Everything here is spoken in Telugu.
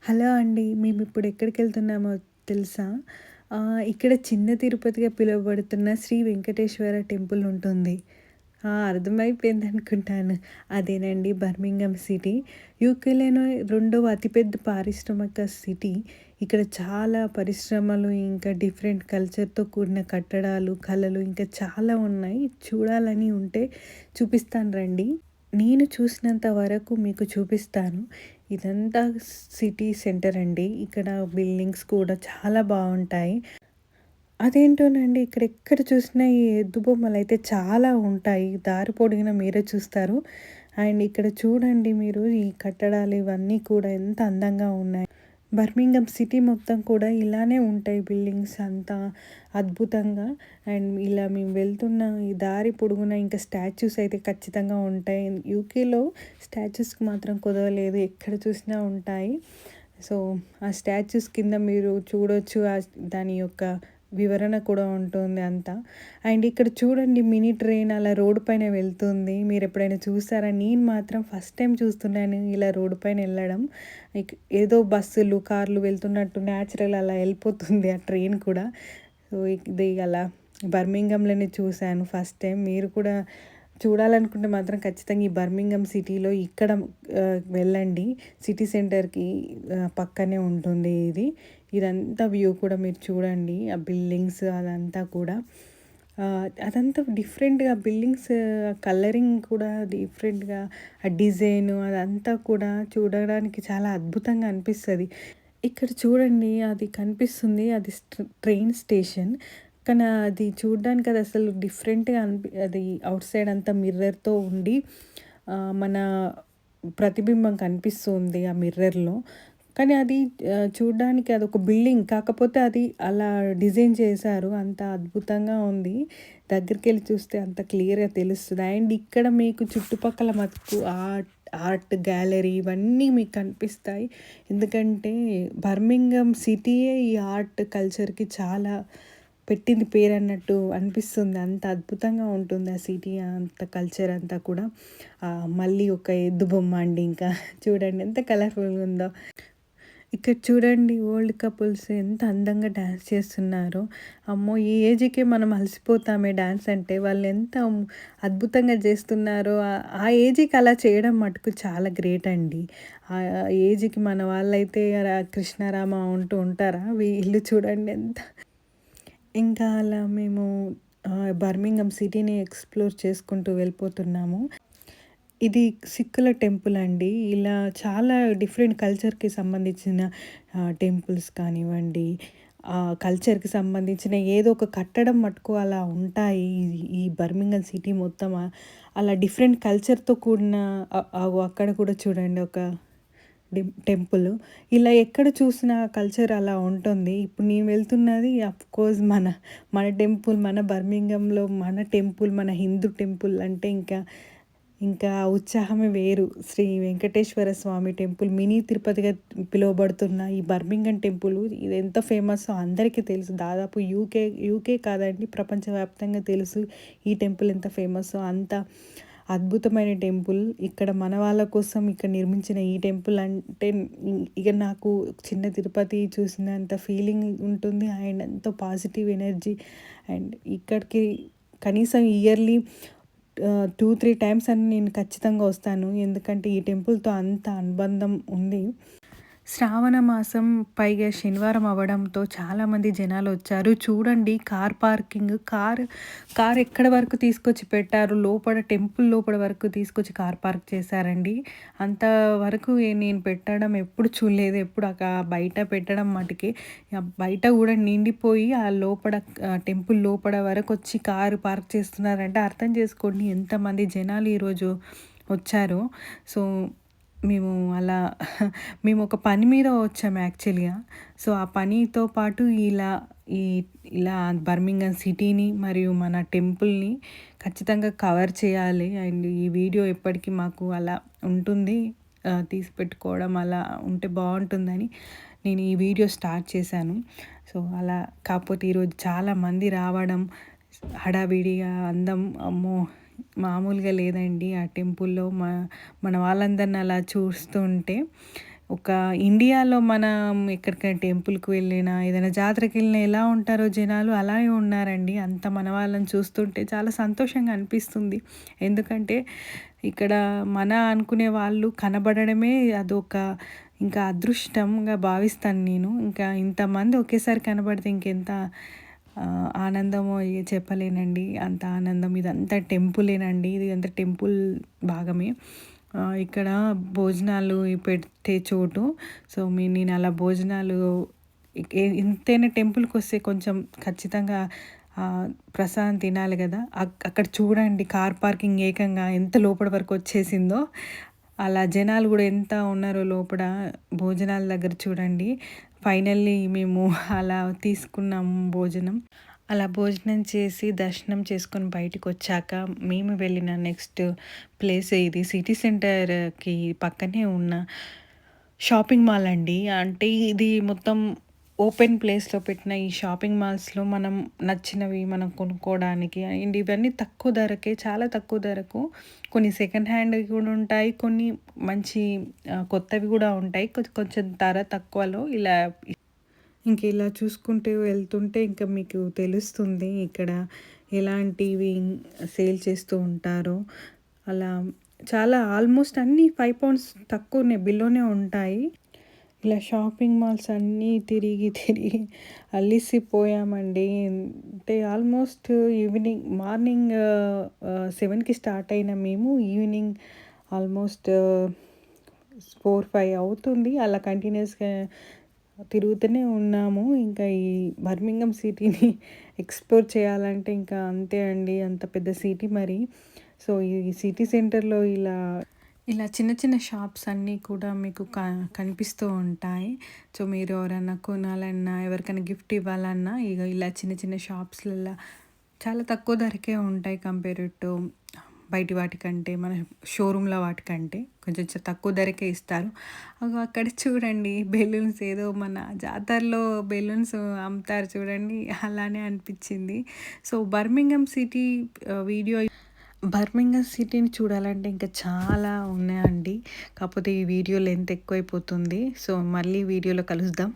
హలో అండి. మేమిప్పుడు ఎక్కడికెళ్తున్నామో తెలుసా? ఇక్కడ చిన్న తిరుపతిగా పిలువబడుతున్న శ్రీ వెంకటేశ్వర టెంపుల్ ఉంటుంది. అర్థమైపోయిందనుకుంటాను. అదేనండి బర్మింఘమ్ సిటీ. యూకేలోనే రెండవ అతిపెద్ద పారిశ్రామిక సిటీ. ఇక్కడ చాలా పరిశ్రమలు, ఇంకా డిఫరెంట్ కల్చర్‌తో కూడిన కట్టడాలు, కళలు ఇంకా చాలా ఉన్నాయి. చూడాలని ఉంటే చూపిస్తాను రండి. నేను చూసినంత వరకు మీకు చూపిస్తాను. ఇదంతా సిటీ సెంటర్ అండి. ఇక్కడ బిల్డింగ్స్ కూడా చాలా బావుంటాయి. అదేంటోనండి ఇక్కడెక్కడ చూసినా ఈ ఎద్దు బొమ్మలైతే చాలా ఉంటాయి. దారి పొడుగునా మీరే చూస్తారు. అండ్ ఇక్కడ చూడండి మీరు ఈ కట్టడాలు ఇవన్నీ కూడా ఎంత అందంగా ఉన్నాయి. బర్మింఘమ్ సిటీ మొత్తం కూడా ఇలానే ఉంటాయి బిల్డింగ్స్ అంతా అద్భుతంగా. అండ్ ఇలా మేము వెళ్తున్న ఈ దారి పొడుగునా ఇంకా స్టాచ్యూస్ అయితే ఖచ్చితంగా ఉంటాయి. యూకేలో స్టాచ్యూస్‌కి మాత్రం కుదవలేదు. ఎక్కడ చూసినా ఉంటాయి. సో, ఆ స్టాచ్యూస్ కింద మీరు చూడొచ్చు. దాని యొక్క వివరణ కూడా ఉంటుంది అంతా. అండ్ ఇక్కడ చూడండి మినీ ట్రైన్ అలా రోడ్డు పైన వెళ్తుంది. మీరెప్పుడైనా చూసారా? నేను మాత్రం ఫస్ట్ టైమ్ చూస్తున్నాను ఇలా రోడ్డు పైన ఎళ్ళడం. ఏదో బస్సులు, కార్లు వెళ్తున్నట్టు న్యాచురల్ అలా ఎళ్ళిపోతుంది ఆ ట్రైన్ కూడా. సో, ఇది అలా బర్మింఘమ్‌లోనే చూశాను ఫస్ట్ టైమ్. మీరు కూడా చూడాలనుకుంటే మాత్రం ఖచ్చితంగా ఈ బర్మింఘమ్ సిటీలో ఇక్కడ వెళ్ళండి. సిటీ సెంటర్‌కి పక్కనే ఉంటుంది ఇది. ఇదంతా వ్యూ కూడా మీరు చూడండి. ఆ బిల్డింగ్స్ అదంతా కూడా. అదంతా డిఫరెంట్‌గా బిల్డింగ్స్ కలరింగ్ కూడా డిఫరెంట్‌గా ఆ డిజైను అదంతా కూడా చూడడానికి చాలా అద్భుతంగా అనిపిస్తది. ఇక్కడ చూడండి అది కనిపిస్తుంది. అది ట్రైన్ స్టేషన్. కానీ అది చూడ్డానికి అది అసలు డిఫరెంట్‌గా అది ఔట్ సైడ్ అంతా మిర్రర్‌తో ఉండి మన ప్రతిబింబం కనిపిస్తుంది ఆ మిర్రర్‌లో. కానీ అది చూడ్డానికి అదొక బిల్డింగ్. కాకపోతే అది అలా డిజైన్ చేశారు. అంత అద్భుతంగా ఉంది. దగ్గరికెళ్ళి చూస్తే అంత క్లియర్‌గా తెలుస్తది. అండ్ ఇక్కడ మీకు చుట్టుపక్కల మటుకు ఆర్ట్ గ్యాలరీ ఇవన్నీ మీకు కనిపిస్తాయి. ఎందుకంటే బర్మింఘమ్ సిటీయే ఈ ఆర్ట్ కల్చర్‌కి చాలా పెట్టింది పేరన్నట్టు అనిపిస్తుంది. అంత అద్భుతంగా ఉంటుంది ఆ సిటీ అంత కల్చర్ అంతా కూడా. మళ్ళీ ఒక ఎద్దు బొమ్మ అండి ఇంకా చూడండి ఎంత కలర్‌ఫుల్‌గా ఉందో. ఇక్కడ చూడండి ఓల్డ్ కపుల్స్ ఎంత అందంగా డాన్స్ చేస్తున్నారో. అమ్మో! ఈ ఏజ్‌కే మనం అలసిపోతామే డాన్స్ అంటే. వాళ్ళు ఎంత అద్భుతంగా చేస్తున్నారో. ఆ ఏజ్‌కి అలా చేయడం మటుకు చాలా గ్రేట్ అండి. ఆ ఏజ్‌కి మన వాళ్ళైతే కృష్ణ రామ అంటూ ఉంటారా? వీళ్ళు చూడండి ఎంత ఇంకా అలా మేము బర్మింఘమ్ సిటీని ఎక్స్‌ప్లోర్ చేసుకుంటూ వెళ్ళిపోతున్నాము. ఇది సిక్కుల టెంపుల్ అండి. ఇలా చాలా డిఫరెంట్ కల్చర్‌కి సంబంధించిన టెంపుల్స్ కానివ్వండి, కల్చర్‌కి సంబంధించిన ఏదో ఒక కట్టడం మటుకు అలా ఉంటాయి. ఈ బర్మింఘమ్ సిటీ మొత్తం అలా డిఫరెంట్ కల్చర్‌తో కూడిన అక్కడ కూడా చూడండి ఒక టెంపుల్. ఇలా ఎక్కడ చూసినా కల్చర్ అలా ఉంటుంది. ఇప్పుడు నేను వెళ్తున్నది అఫ్‌కోర్స్ మన టెంపుల్, మన బర్మింఘమ్‌లో మన టెంపుల్, మన హిందూ టెంపుల్ అంటే ఇంకా ఆ ఉత్సాహమే వేరు. శ్రీ వెంకటేశ్వర స్వామి టెంపుల్ మినీ తిరుపతిగా పిలువబడుతున్న ఈ బర్మింఘమ్ టెంపుల్ ఇది ఎంత ఫేమస్సో అందరికీ తెలుసు. దాదాపు యూకే కాదండి ప్రపంచవ్యాప్తంగా తెలుసు ఈ టెంపుల్ ఎంత ఫేమస్సో. అంత అద్భుతమైన టెంపుల్. ఇక్కడ మన వాళ్ళ కోసం ఇక్కడ నిర్మించిన ఈ టెంపుల్ అంటే ఇక నాకు చిన్న తిరుపతి చూసినంత ఫీలింగ్ ఉంటుంది. అండ్ ఎంతో పాజిటివ్ ఎనర్జీ. అండ్ ఇక్కడికి కనీసం ఇయర్‌లీ 2, 3 టైమ్స్ అని నేను ఖచ్చితంగా వస్తాను. ఎందుకంటే ఈ టెంపుల్‌తో అంత అనుబంధం ఉంది. శ్రావణ మాసం పైగా శనివారం అవ్వడంతో చాలామంది జనాలొచ్చారు. చూడండి కార్ పార్కింగ్ కార్ ఎక్కడి వరకు తీసుకొచ్చి పెట్టారు. లోపల టెంపుల్ లోపల వరకు తీసుకొచ్చి కార్ పార్క్ చేశారండి. అంతవరకు నేను పెట్టడం ఎప్పుడు చూడలేదు. ఎప్పుడు బయట పెట్టడం మటికే. బయట గూడా నిండిపోయి ఆ లోపల టెంపుల్ లోపల వరకొచ్చి కారు పార్క్ చేస్తున్నారంటే అర్థం చేసుకోండి ఎంతమంది జనాలు ఈరోజు వచ్చారో. సో మేము అలా మేము ఒక పని మీద వచ్చాము యాక్చువల్‌గా. సో, ఆ పనితో పాటు ఈ ఇలా బర్మింఘమ్ సిటీని మరియు మన టెంపుల్‌ని ఖచ్చితంగా కవర్ చేయాలి. అండ్ ఈ వీడియో ఎప్పటికీ మాకు అలా ఉంటుంది. తీసి పెట్టుకోవడం అలా ఉంటే బావుంటుందని నేను ఈ వీడియో స్టార్ట్ చేశాను. సో, అలా కాకపోతే ఈరోజు చాలామంది రావడం హడావిడిగా అందం అమ్మో! మామూలుగా లేదండి. ఆ టెంపుల్‌లో మన వాళ్ళందరిని అలా చూస్తుంటే ఒక ఇండియాలో మనం ఎక్కడికైనా టెంపుల్‌కి వెళ్ళినా, ఏదైనా జాతరకెళ్ళినా ఎలా ఉంటారో జనాలు అలాగే ఉన్నారండి. అంత మన వాళ్ళని చూస్తుంటే చాలా సంతోషంగా అనిపిస్తుంది. ఎందుకంటే ఇక్కడ మన అనుకునే వాళ్ళు కనబడడమే అదొక ఇంకా అదృష్టంగా భావిస్తాను నేను. ఇంకా ఇంతమంది ఒకేసారి కనబడితే ఇంకెంత ఆనందమో చెప్పలేనండి. అంత ఆనందం. ఇదంతా టెంపులేనండి. ఇదంతా టెంపుల్ భాగమే. ఇక్కడ భోజనాలు పెట్టే చోటు. సో, నేను అలా భోజనాలు ఎంతైనా టెంపుల్‌కొస్తే కొంచెం ఖచ్చితంగా ప్రసాదం తినాలి గదా! అక్కడ చూడండి కార్ పార్కింగ్ ఏకంగా ఎంత లోపటి వరకు వచ్చేసిందో. అలా జనాలు గూడా ఎంత ఉన్నారో లోపల భోజనాల దగ్గర చూడండి. ఫైనల్లీ మేము అలా తీసుకున్నాము భోజనం. అలా భోజనం చేసి, దర్శనం చేసుకొని బయటికొచ్చాక, మేము వెళ్ళిన నెక్స్ట్ ప్లేస్ ఇది సిటీ సెంటర్‌కి పక్కనే ఉన్న షాపింగ్ మాల్ అండి. అంటే ఇది మొత్తం ఓపెన్ ప్లేస్‌లో పెట్టిన ఈ షాపింగ్ మాల్స్‌లో మనం నచ్చినవి మనం కొనుక్కోవడానికి అండ్ ఇవన్నీ తక్కువ ధరకే, చాలా తక్కువ ధరకు కొన్ని సెకండ్ హ్యాండ్‌వి కూడా ఉంటాయి. కొన్ని మంచి కొత్తవి గూడా ఉంటాయి. కొంచెం ధర తక్కువలో ఇలా ఇలా చూసుకుంటూ వెళ్తుంటే ఇంకా మీకు తెలుస్తుంది ఇక్కడ ఎలాంటివి సేల్ చేస్తూ ఉంటారో. అలా చాలా ఆల్మోస్ట్ అన్నీ 5 పౌండ్స్ తక్కువనే బిలోనే ఉంటాయి. ఇలా షాపింగ్ మాల్స్ అన్నీ తిరిగి తిరిగి అలిసిపోయామండి. అంటే ఆల్మోస్ట్ ఈవినింగ్ మార్నింగ్ 7కి స్టార్ట్ అయిన మేము ఈవినింగ్ ఆల్మోస్ట్ 4, 5 అవుతుంది. అలా కంటిన్యూయస్‌గా తిరుగుతూనే ఉన్నాము. ఇంకా ఈ బర్మింఘమ్ సిటీని ఎక్స్‌ప్లోర్ చేయాలంటే ఇంకా అంతే అండి. అంత పెద్ద సిటీ మరి. సో, ఈ సిటీ సెంటర్‌లో ఇలా చిన్న చిన్న షాప్స్ అన్నీ కూడా మీకు కనిపిస్తూ ఉంటాయి. సో, మీరు ఎవరైనా కొనాలన్నా, ఎవరికైనా గిఫ్ట్ ఇవ్వాలన్నా ఇలా చిన్న చిన్న షాప్స్‌లల్ల చాలా తక్కువ ధరకే ఉంటాయి కంపేర్డ్ టు బయటి వాటికంటే, మన షోరూమ్‌ల వాటికంటే కొంచెం తక్కువ ధరకే ఇస్తారు. అక్కడ చూడండి బెలూన్స్ ఏదో మన జాతరలో బెలూన్స్ అమ్ముతారు చూడండి అలానే అనిపించింది. సో, బర్మింఘమ్ సిటీని చూడాలంటే ఇంకా చాలా ఉన్నాయండి. కాకపోతే ఈ వీడియో లెంత్ ఎక్కువైపోతుంది. సో, మళ్ళీ వీడియోలో కలుద్దాం.